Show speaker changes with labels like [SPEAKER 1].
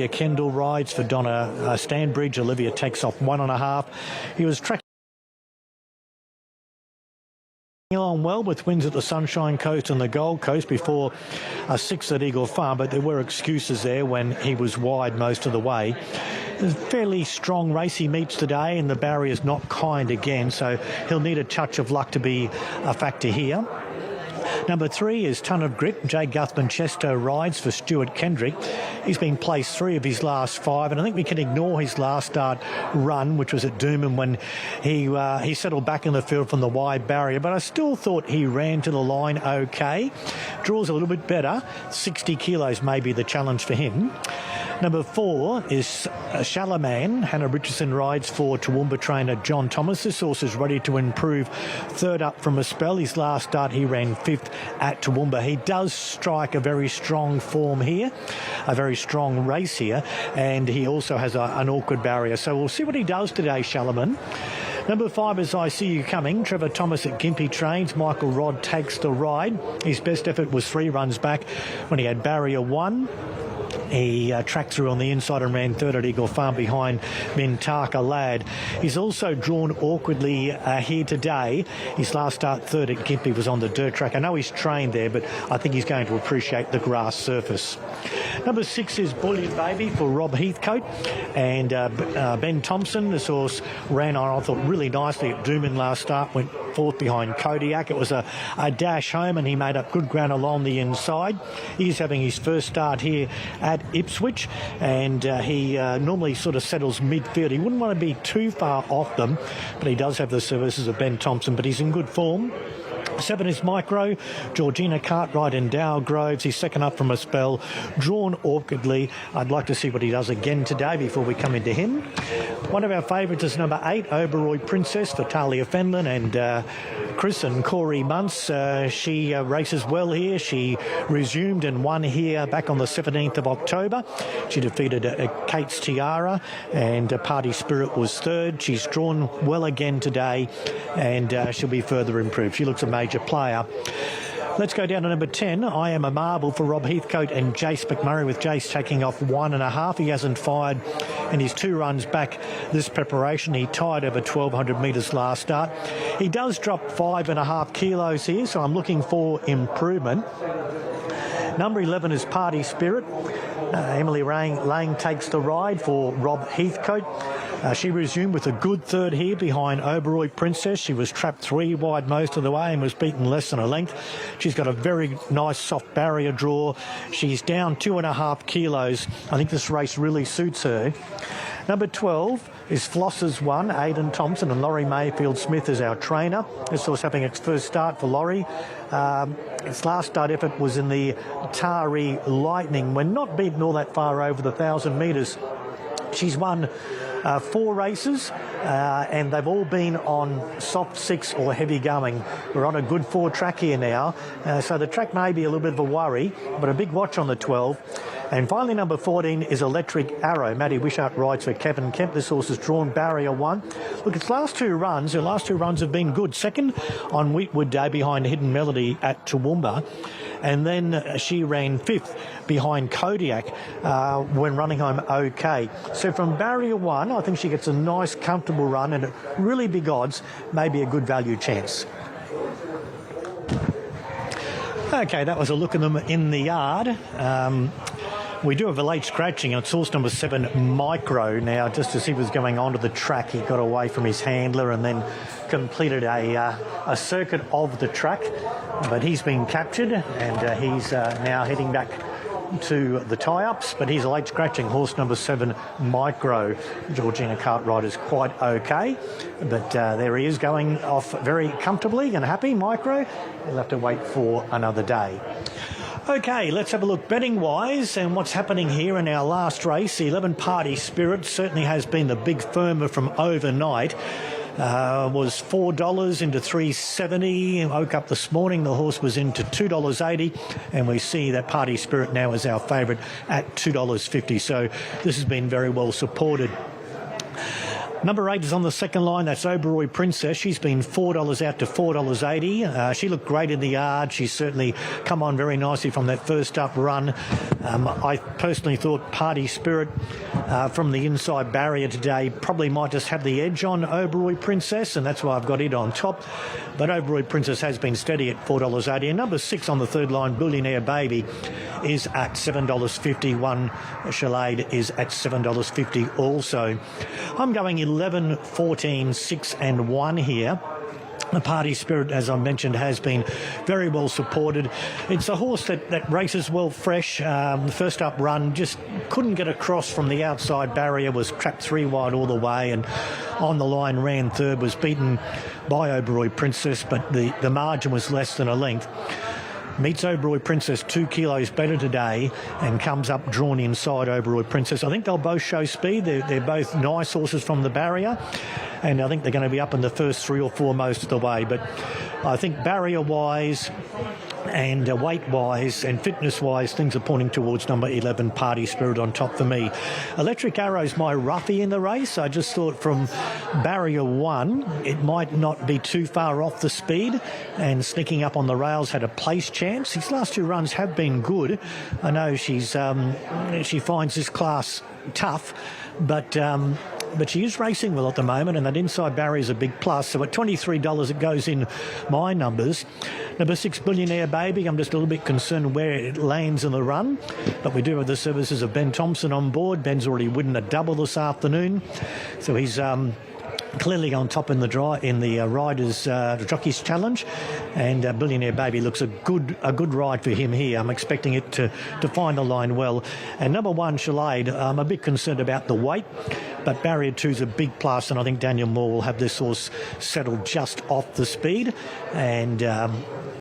[SPEAKER 1] Kendall rides for Donna Stanbridge. Olivia takes off 1.5. He was tracking along well with wins at the Sunshine Coast and the Gold Coast before a 6 at Eagle Farm, but there were excuses there when he was wide most of the way. It's a fairly strong race he meets today, and the barrier's not kind again, so he'll need a touch of luck to be a factor here. Number 3 is Ton of Grit. Jay Guthman-Chesto rides for Stuart Kendrick. He's been placed 3 of his last 5, and I think we can ignore his last start run, which was at Doomben when he settled back in the field from the wide barrier. But I still thought he ran to the line okay. Draws a little bit better. 60 kilos may be the challenge for him. Number 4 is Shalaman. Hannah Richardson rides for Toowoomba trainer John Thomas. This horse is ready to improve. 3rd up from a spell. His last start he ran 5th at Toowoomba. He does strike a very strong form here, a very strong race here, and he also has an awkward barrier. So we'll see what he does today, Shalaman. Number 5 is I See You Coming. Trevor Thomas at Gympie trains. Michael Rodd takes the ride. His best effort was 3 runs back when he had barrier 1. He tracked through on the inside and ran 3rd at Eagle Farm behind Mintaka Lad. He's also drawn awkwardly here today. His last start 3rd at Gympie was on the dirt track. I know he's trained there, but I think he's going to appreciate the grass surface. Number 6 is Billionair Baby for Rob Heathcote and Ben Thompson. This horse ran on, I thought, really nicely at Doomben last start, went 4th behind Kodiak. It was a dash home and he made up good ground along the inside. He's having his first start here at Ipswich, and he normally sort of settles midfield. He wouldn't want to be too far off them, but he does have the services of Ben Thompson, but he's in good form. 7 is Micro. Georgina Cartwright and Dow Groves. He's 2nd up from a spell, drawn awkwardly. I'd like to see what he does again today before we come into him. One of our favourites is number 8, Oberoi Princess for Talia Fenlon and Chris and Corey Muntz. She races well here. She resumed and won here back on the 17th of October. She defeated Kate's Tiara, and Party Spirit was 3rd. She's drawn well again today, and she'll be further improved. She looks a major player. Let's go down to number 10. I Am a Marble for Rob Heathcote and Jace McMurray, with Jace taking off 1.5. He hasn't fired in his 2 runs back this preparation. He tied over 1,200 metres last start. He does drop 5.5 kilos here, so I'm looking for improvement. Number 11 is Party Spirit. Emily Lang takes the ride for Rob Heathcote. She resumed with a good 3rd here behind Oberoi Princess. She was trapped 3 wide most of the way and was beaten less than a length. She's got a very nice soft barrier draw. She's down 2.5 kilos. I think this race really suits her. Number 12 is Floss's One. Aidan Thompson and Laurie Mayfield-Smith is our trainer. This horse having its first start for Laurie. Its last start effort was in the Tari Lightning. We're not beaten all that far over the 1,000 metres. She's won 4 races, and they've all been on soft 6 or heavy going. We're on a good 4 track here now, so the track may be a little bit of a worry, but a big watch on the 12. And finally, number 14 is Electric Arrow. Maddie Wishart rides for Kevin Kemp. This horse has drawn barrier 1. Look, its last 2 runs, her last 2 runs have been good. 2nd on Wheatwood Day behind Hidden Melody at Toowoomba. And then she ran 5th behind Kodiak when running home okay. So from barrier 1, I think she gets a nice, comfortable run, and at really big odds, maybe a good value chance. Okay, that was a look at them in the yard. We do have a late scratching, and it's horse number 7, Micro. Now, just as he was going onto the track, he got away from his handler and then completed a circuit of the track. But he's been captured, and he's now heading back to the tie-ups. But he's a late scratching, horse number 7, Micro. Georgina Cartwright is quite okay, but there he is going off very comfortably and happy, Micro. He'll have to wait for another day. Okay, let's have a look betting-wise and what's happening here in our last race. The 11 Party Spirit certainly has been the big firmer from overnight. Was $4 into $3.70. Woke up this morning, the horse was into $2.80, and we see that Party Spirit now is our favourite at $2.50. So this has been very well supported. Number 8 is on the second line. That's Oberoi Princess. She's been $4 out to $4.80. She looked great in the yard. She's certainly come on very nicely from that first up run. I personally thought Party Spirit from the inside barrier today probably might just have the edge on Oberoi Princess, and that's why I've got it on top. But Oberoi Princess has been steady at $4.80. And number 6 on the third line, Billionair Baby, is at $7.50. One Shalade is at $7.50 also. I'm going 11, 14, 6 and 1 here. The Party Spirit, as I mentioned, has been very well supported. It's a horse that races well fresh. The first up run just couldn't get across from the outside barrier, was trapped 3 wide all the way, and on the line ran third, was beaten by Oberoi Princess, but the margin was less than a length. Meets Oberoi Princess 2 kilos better today and comes up drawn inside Oberoi Princess. I think they'll both show speed. They're both nice horses from the barrier, and I think they're going to be up in the first 3 or 4 most of the way. But I think barrier-wise and weight-wise and fitness-wise, things are pointing towards number 11, Party Spirit, on top for me. Electric Arrow's my roughie in the race. I just thought from barrier 1, it might not be too far off the speed, and sneaking up on the rails had a place chance. His last 2 runs have been good. I know she finds this class tough, but she is racing well at the moment, and that inside barrier is a big plus. So at $23 it goes in my numbers. Number 6, Billionaire Baby, I'm just a little bit concerned where it lands in the run, but we do have the services of Ben Thompson on board. Ben's already won a double this afternoon, so he's clearly on top in the Riders Jockeys Challenge, and Billionaire Baby looks a good ride for him here. I'm expecting it to find the line well. And number 1, Shalade, I'm a bit concerned about the weight, but barrier 2 is a big plus, and I think Daniel Moore will have this horse settled just off the speed, and